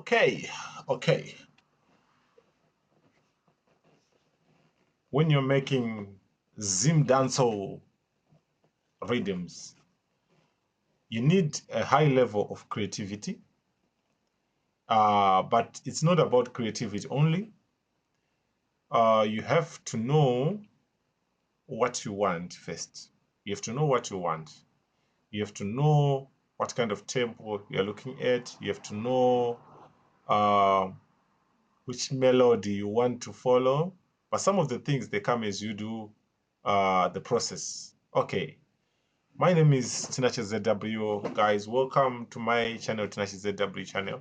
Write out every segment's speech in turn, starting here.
Okay. When you're making Dancehall Riddims, you need a high level of creativity. But it's not about creativity only. You have to know what you want first. You have to know what you want. You have to know what kind of tempo you're looking at. You have to know which melody you want to follow. But some of the things, they come as you do the process. Okay. My name is Tinache ZW. Guys, welcome to my channel, Tinache ZW channel.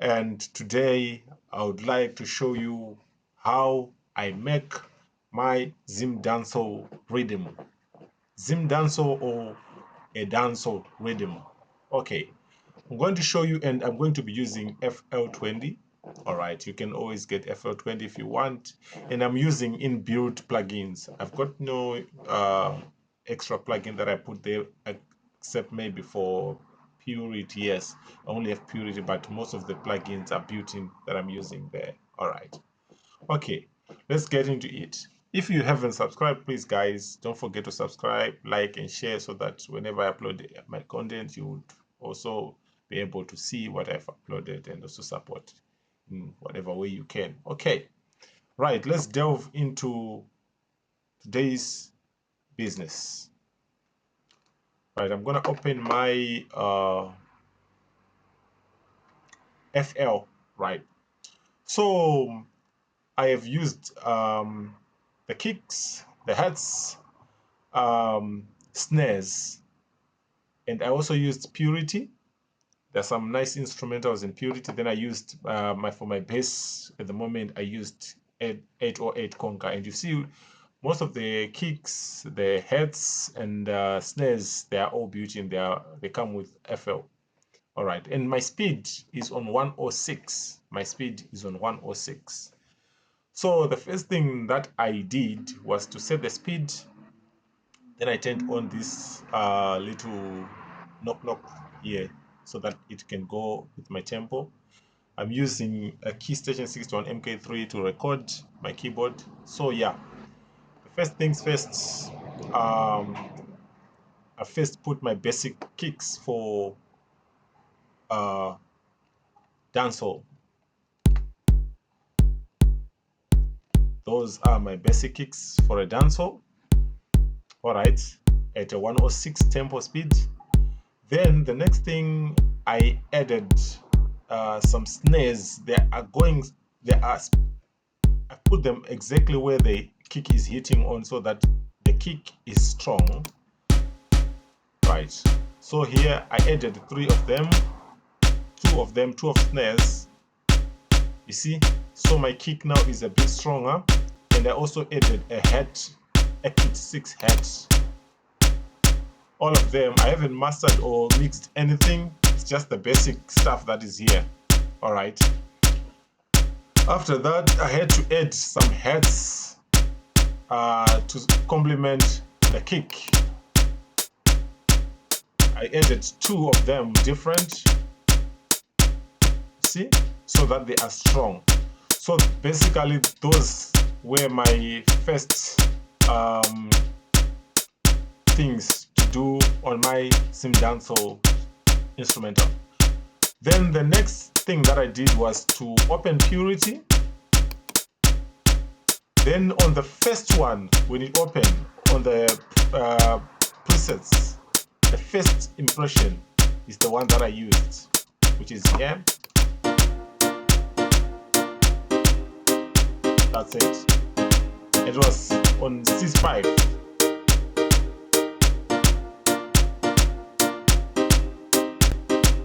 And today I would like to show you how I make my Dancehall rhythm. Dancehall or a dancehall rhythm. Okay, I'm going to show you, and I'm going to be using FL20. All right, you can always get FL20 if you want. And I'm using inbuilt plugins. I've got no extra plugin that I put there, except maybe for Purity. Yes, I only have Purity, but most of the plugins are built in that I'm using there. All right. Okay, let's get into it. If you haven't subscribed, please guys, don't forget to subscribe, like, and share so that whenever I upload my content, you would also be able to see what I've uploaded and also support in whatever way you can. Okay, right, let's delve into today's business. Right, I'm gonna open my FL, right? So I have used the kicks, the hats, snares, and I also used Purity. There's some nice instrumentals in Purity. Then I used for my bass at the moment, I used 808 Conga, and you see most of the kicks, the heads, and snares, they are all built in. They come with FL. All right, and my speed is on 106. My speed is on 106. So the first thing that I did was to set the speed. Then I turned on this little knock here so that it can go with my tempo. I'm using a Key Station 61 MK3 to record my keyboard. So yeah, the first things first, I first put my basic kicks for dancehall. Those are my basic kicks for a dancehall. All right, at a 106 tempo speed. Then the next thing, I added some snares. I put them exactly where the kick is hitting on so that the kick is strong. Right. So here I added 3 of them, 2 of snares. You see? So my kick now is a bit stronger. And I also added a hat, a kit 6 hat. All of them, I haven't mastered or mixed anything. It's just the basic stuff that is here. All right. After that, I had to add some hats to complement the kick. I added 2 of them different, see, so that they are strong. So basically, those were my first things to do on my Dancehall instrumental. Then the next thing that I did was to open Purity. Then on the first one, when it opened on the presets, the first impression is the one that I used, which is here. That's it. It was on C5.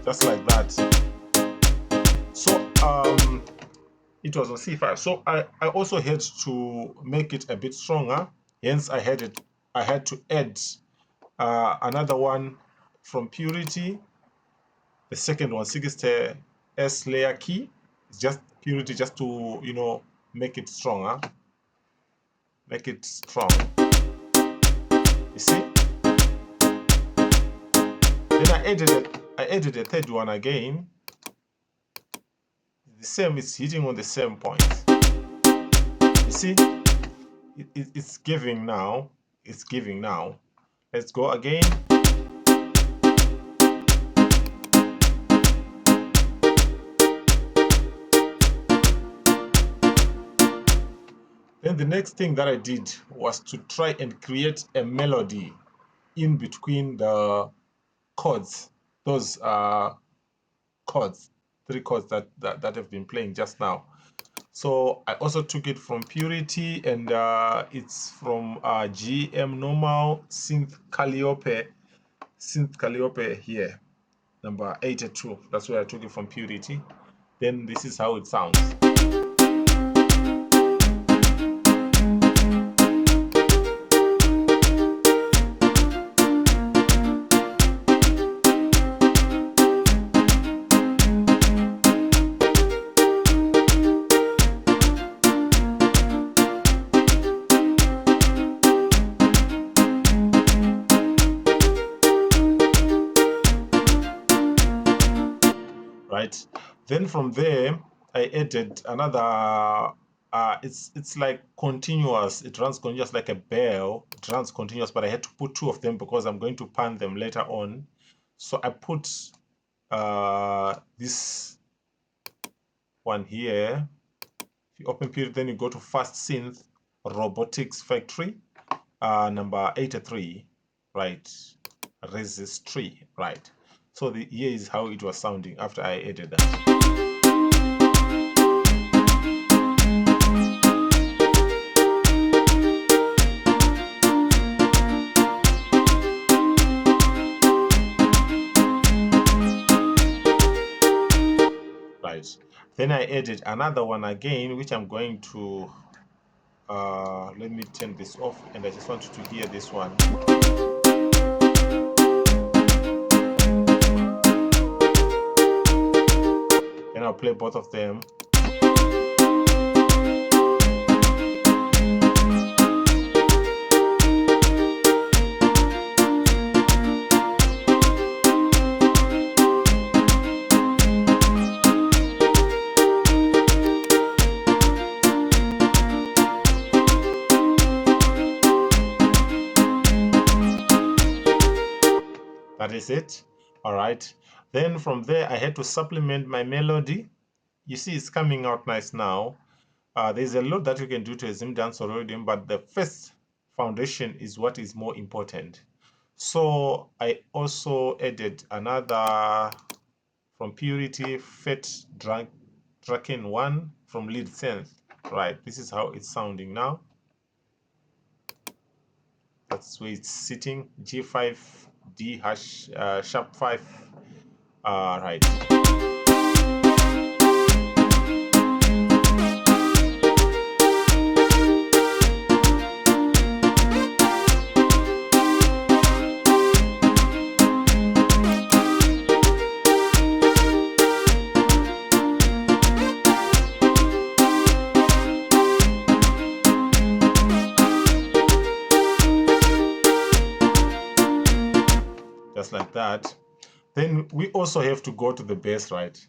Just like that. So it was on C5. So I also had to make it a bit stronger. Hence I had to add another one from Purity. The second one, 60 S layer key. It's just Purity, just to, you know, make it stronger. Make it strong. You see? Then I added a third one again. the same, it's hitting on the same point. You see, it's giving now. It's giving now. Let's go again. Then the next thing that I did was to try and create a melody in between the chords. Those chords, 3 chords that have been playing just now. So I also took it from Purity, and it's from GM Normal Synth Calliope here, number 82. That's where I took it from Purity. Then this is how it sounds. Right. Then from there, I added another. It's like continuous. It runs continuous like a bell. It runs continuous, but I had to put 2 of them because I'm going to pan them later on. So I put this one here. If you open Purity, then you go to Fast Synth Robotics Factory, number 83, right? Resistry, right? So here is how it was sounding after I added that. Right. Then I added another one again, which I'm going to let me turn this off, and I just want you to hear this one. Then I'll play both of them. That is it. All right. Then from there, I had to supplement my melody. You see, it's coming out nice now. There's a lot that you can do to a Zim Dancehall Riddim, but the first foundation is what is more important. So I also added another from Purity, Fat Draken 1 from Lead Synth. Right, this is how it's sounding now. That's where it's sitting, G5, D hash, sharp 5. Right. Just like that. Then we also have to go to the bass, right?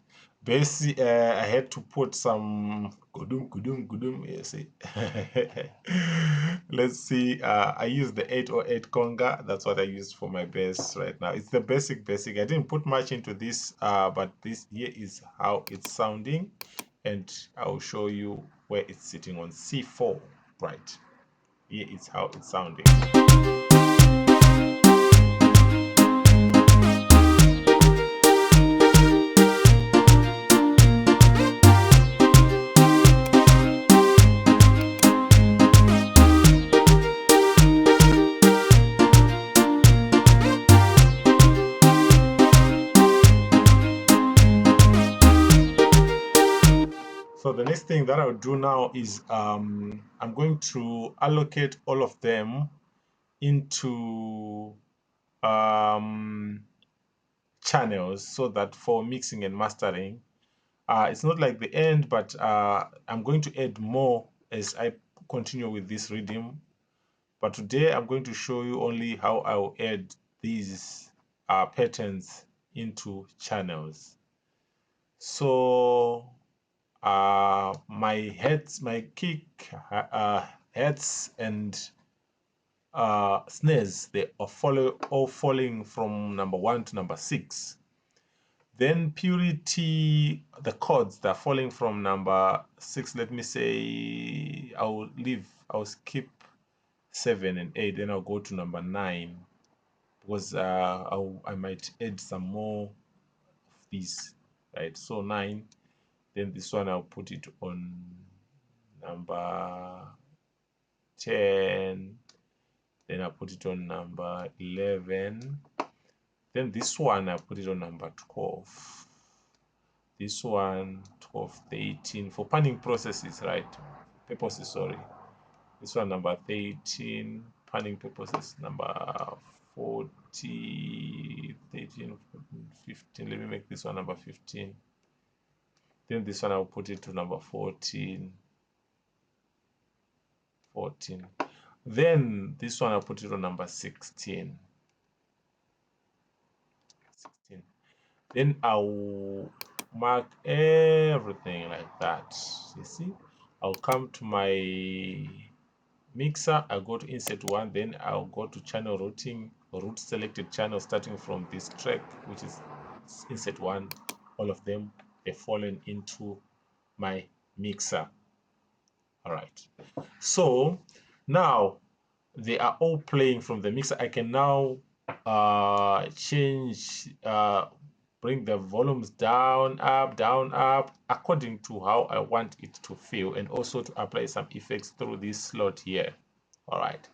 Bass, I had to put some gudum gudum gudum. Yes. Let's see. I use the 808 conga. That's what I used for my bass right now. It's the basic. I didn't put much into this, but this here is how it's sounding, and I'll show you where it's sitting on C4. Right. Here is how it's sounding. So the next thing that I'll do now is I'm going to allocate all of them into channels so that for mixing and mastering, it's not like the end, but I'm going to add more as I continue with this rhythm. But today I'm going to show you only how I'll add these patterns into channels. So my kick, heads and snares, they are all falling from number 1 to number 6. Then purity, the chords, they're falling from number 6. Let me say I'll skip 7 and 8, then I'll go to number 9, because I might add some more of these, right? So 9, then this one I'll put it on number 10, then I'll put it on number 11, then this one I'll put it on number 12, this one 12, 13 for panning processes, right? Purposes, sorry. This one number 13, panning purposes, number 40, 13, 14, 15. Let me make this one number 15. Then this one I'll put it to number 14. Then this one I'll put it on number 16. Then I'll mark everything like that. You see, I'll come to my mixer, I'll go to insert 1, then I'll go to channel routing, route selected channel starting from this track, which is insert 1. All of them, they've fallen into my mixer. All right, so now they are all playing from the mixer. I can now change, bring the volumes down, up, according to how I want it to feel, and also to apply some effects through this slot here. All right,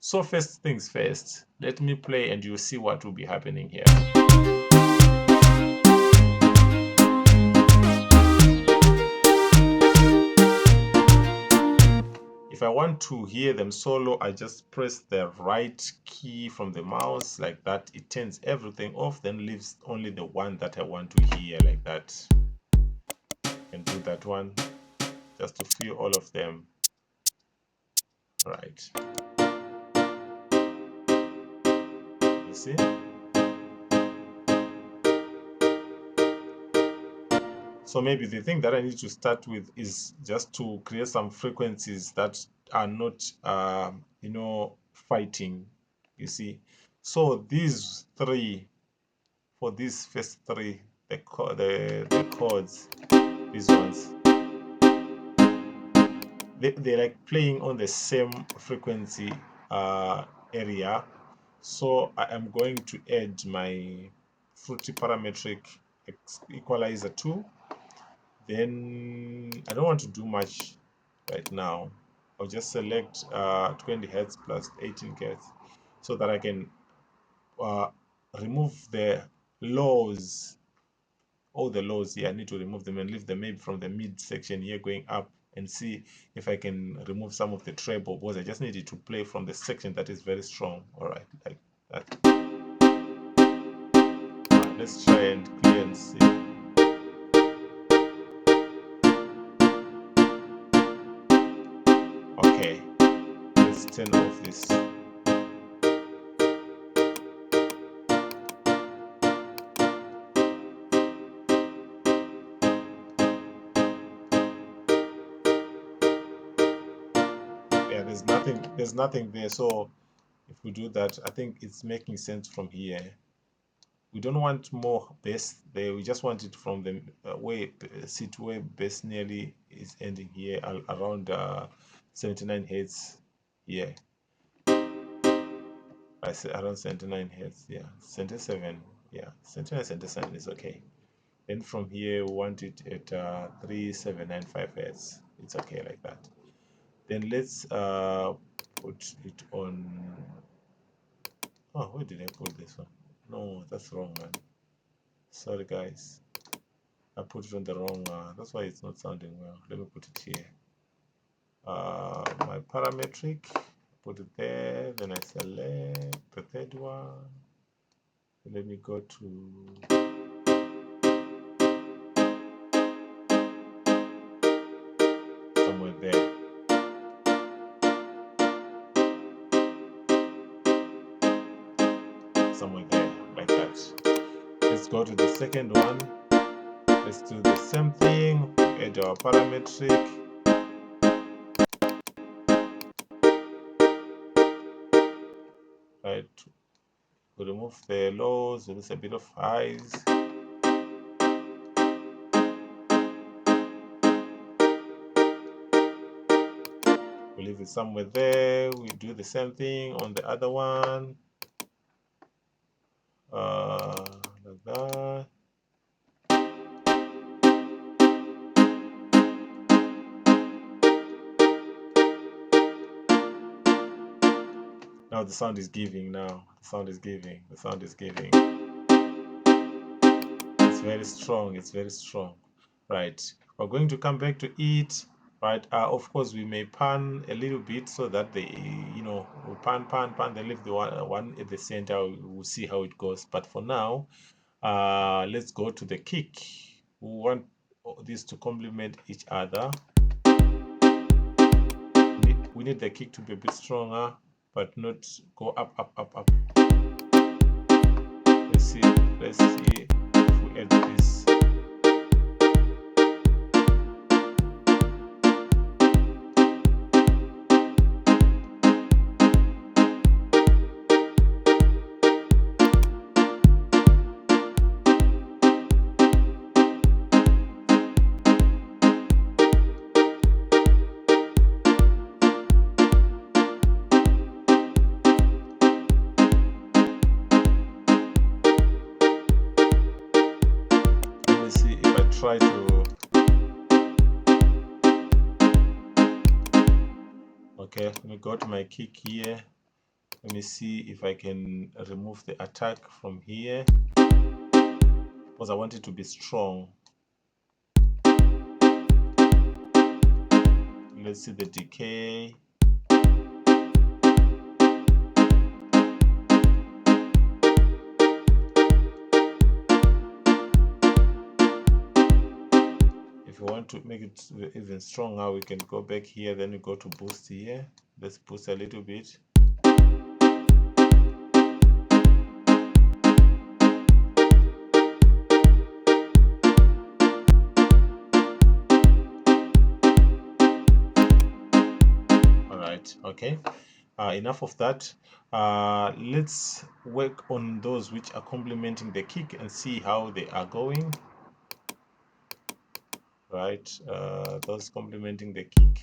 so first things first, let me play and you'll see what will be happening here. If I want to hear them solo, I just press the right key from the mouse like that. It turns everything off, then leaves only the one that I want to hear like that. And do that one just to feel all of them. All right. You see? So maybe the thing that I need to start with is just to create some frequencies that are not, you know, fighting, you see. So these 3, for these first 3, the chords, these ones, they're like playing on the same frequency area. So I am going to add my Fruity parametric equalizer 2. Then I don't want to do much right now. I'll just select 20 Hertz plus 18 Hertz so that I can remove the lows. All the lows here, I need to remove them and leave them maybe from the mid section here going up, and see if I can remove some of the treble, because I just need it to play from the section that is very strong. All right, like that. Let's try and clear and see. Okay, let's turn off this. Yeah, there's nothing there. So if we do that, I think it's making sense from here. We don't want more bass there. We just want it from the where bass nearly is ending here, around 79 Hertz here. I say around 79 Hertz, yeah, 77, yeah, 79, 77 is okay. Then from here we want it at 3795 Hertz. It's okay like that. Then let's put it on. Oh, where did I put this one? No, that's wrong, man. Sorry, guys. I put it on the wrong. That's why it's not sounding well. Let me put it here. My parametric. Put it there. Then I select the third one. Let me go to. Somewhere there. Somewhere there, like that. Let's go to the second one. Let's do the same thing. add our parametric. Right, we remove the lows, there's a bit of highs. We leave it somewhere there. We do the same thing on the other one. Like that. Now the sound is giving now. The sound is giving. The sound is giving. It's very strong. It's very strong. Right. We're going to come back to it. Right. Of course, we may pan a little bit so that they, we pan, then leave the one at the center. We'll see how it goes. But for now, let's go to the kick. We want these to complement each other. We need the kick to be a bit stronger, but not go up, up, up, up. Let's see if we add this. Try to, okay, let me go to my kick here. Let me see if I can remove the attack from here, because I want it to be strong. Let's see the decay. If you want to make it even stronger, we can go back here, then we go to boost here. Let's boost a little bit. All right, okay. Enough of that. Let's work on those which are complementing the kick and see how they are going. Right, those complementing the kick.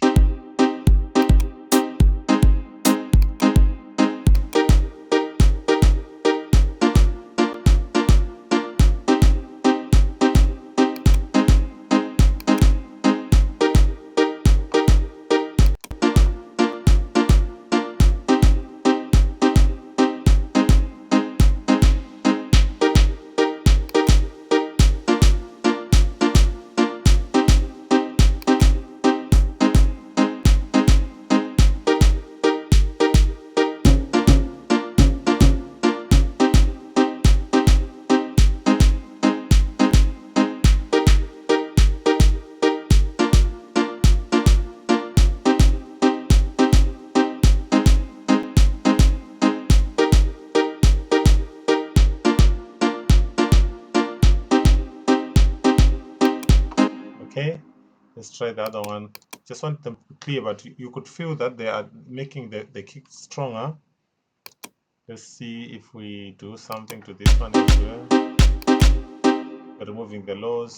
Okay, let's try the other one. Just want them to be clear, but you could feel that they are making the kick stronger. Let's see if we do something to this one as well. Removing the lows.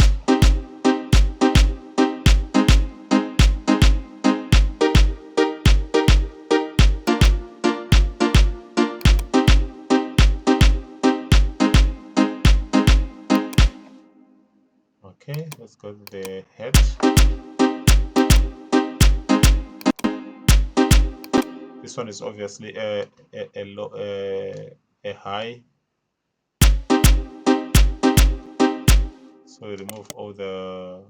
Okay, let's go to the head. This one is obviously a low, a high. So we remove all the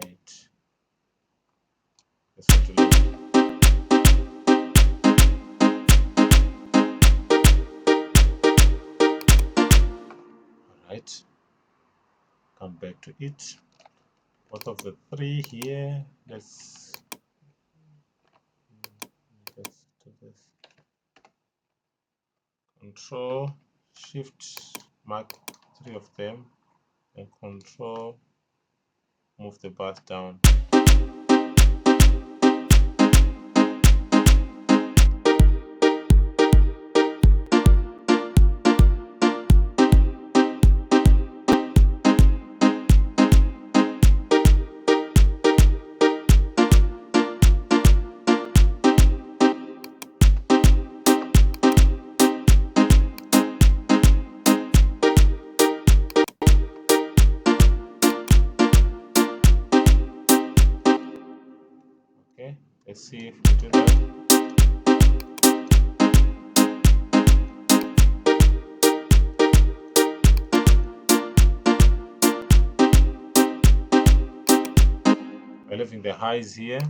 eight. This one to leave. Right, come back to it. Both of the three here. Let's do this. Control. shift mark 3 of them and control move the bass down. Okay, let's see if we do that. We're leaving the highs here.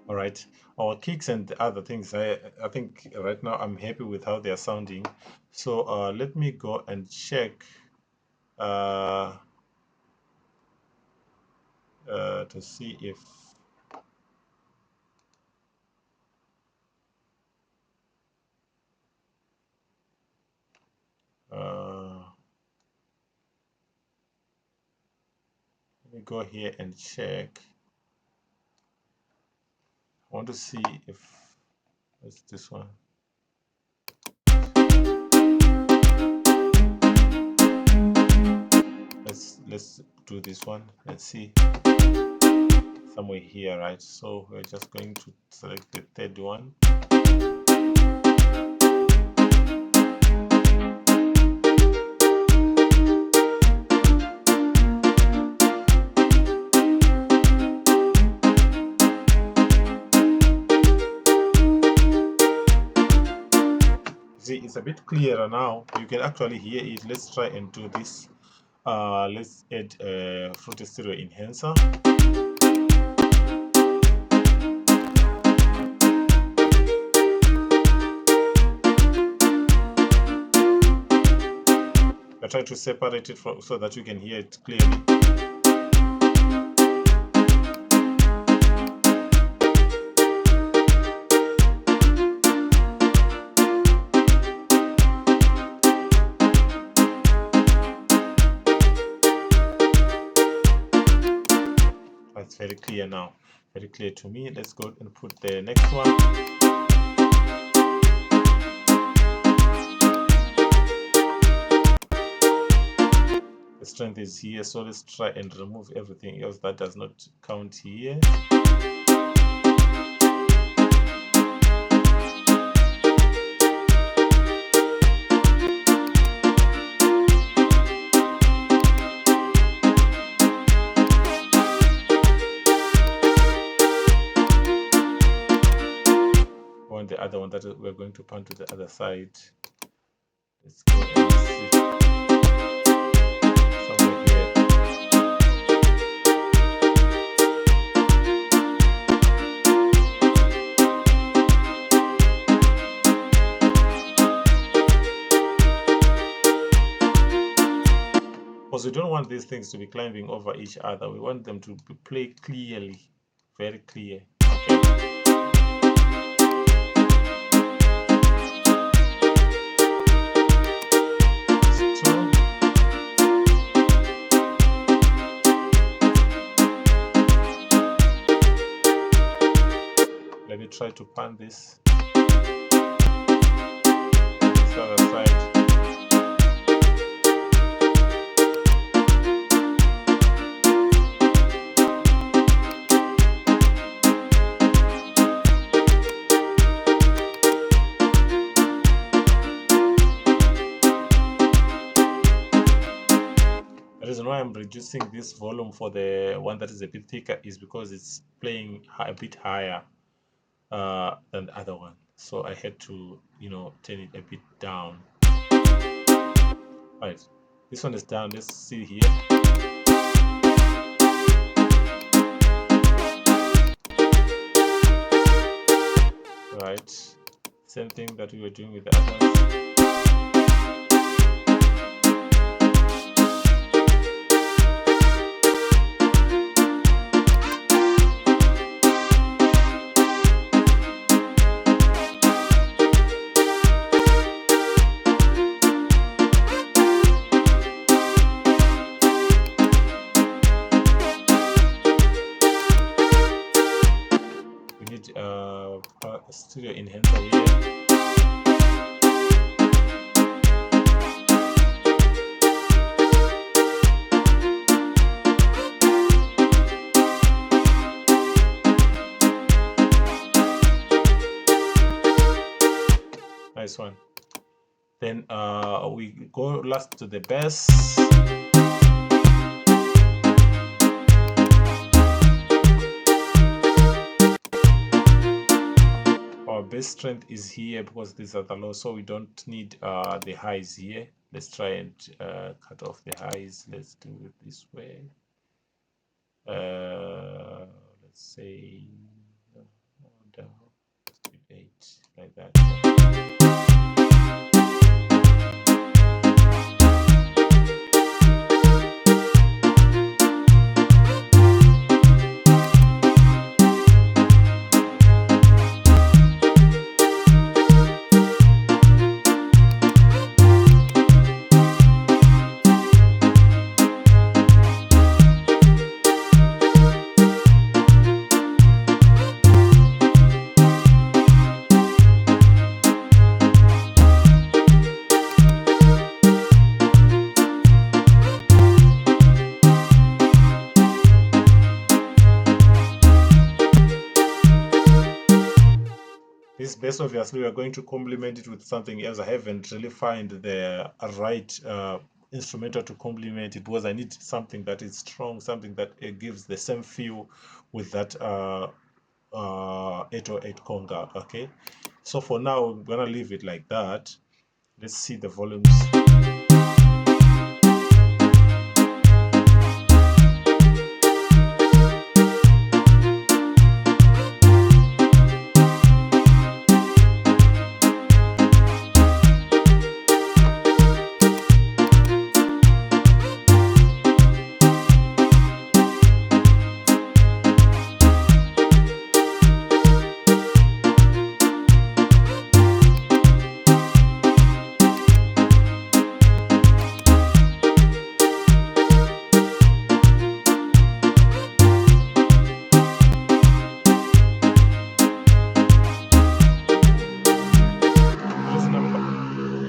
All right, our kicks and other things, I think right now I'm happy with how they are sounding. So let me go and check to see if let me go here and check. I want to see if it's this one. Let's do this one. Let's see somewhere here, right? So we're just going to select the third one. See, it's a bit clearer now. You can actually hear it. Let's try and do this. Let's add a fruity stereo enhancer. I try to separate it from so that you can hear it clearly. It's very clear now, very clear to me. Let's go and put the next one. The strength is here, so let's try and remove everything else that does not count here. On the other one that we're going to pan to the other side. Let's go and see somewhere here. Because we don't want these things to be climbing over each other. We want them to be played clearly, very clear. Okay. Let me try to pan this other side. The reason why I'm reducing this volume for the one that is a bit thicker is because it's playing a bit higher than the other one. so I had to, turn it a bit down. Right, this one is down. Let's see here. Right, same thing that we were doing with the others. We need a studio enhancer here. Nice one. Then we go last to the bass. Our bass strength is here because these are the lows, so we don't need the highs here. Let's try and cut off the highs. Let's do it this way. Let's say 8, like that. This bass, obviously, we are going to complement it with something else. I haven't really found the right instrumental to complement it because I need something that is strong, something that gives the same feel with that 808 conga. Okay, so for now, I'm gonna leave it like that. Let's see the volumes.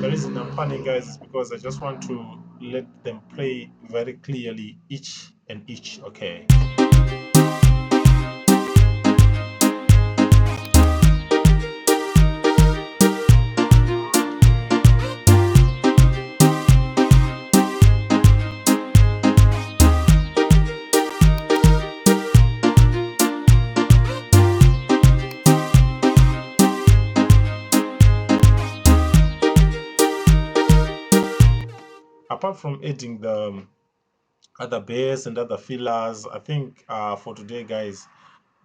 The reason I'm panning, guys, is because I just want to let them play very clearly each and each. Okay. Apart from adding the other bass and other fillers, I think for today, guys,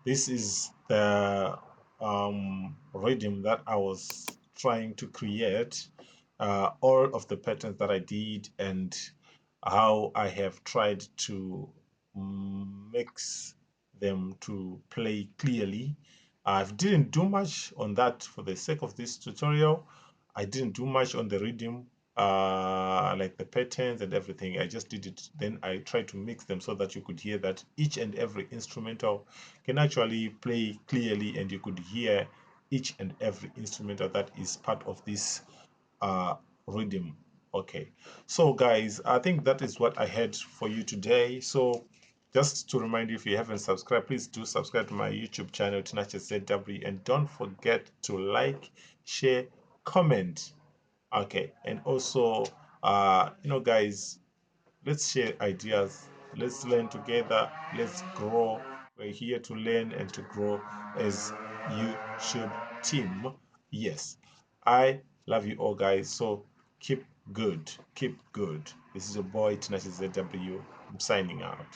this is the rhythm that I was trying to create. All of the patterns that I did and how I have tried to mix them to play clearly. I didn't do much on that for the sake of this tutorial. I didn't do much on the rhythm, like the patterns and everything. I just did it. Then I tried to mix them so that you could hear that each and every instrumental can actually play clearly, and you could hear each and every instrumental that is part of this rhythm. Okay, so guys, I think that is what I had for you today. So just to remind you, if you haven't subscribed, please do subscribe to my YouTube channel, Tinache ZW, and don't forget to like, share, comment. Okay, and also guys, let's share ideas, let's learn together, let's grow. We're here to learn and to grow as YouTube team. Yes, I love you all, guys. So keep good. Keep good. This is your boy, Tinashe ZW. I'm signing out.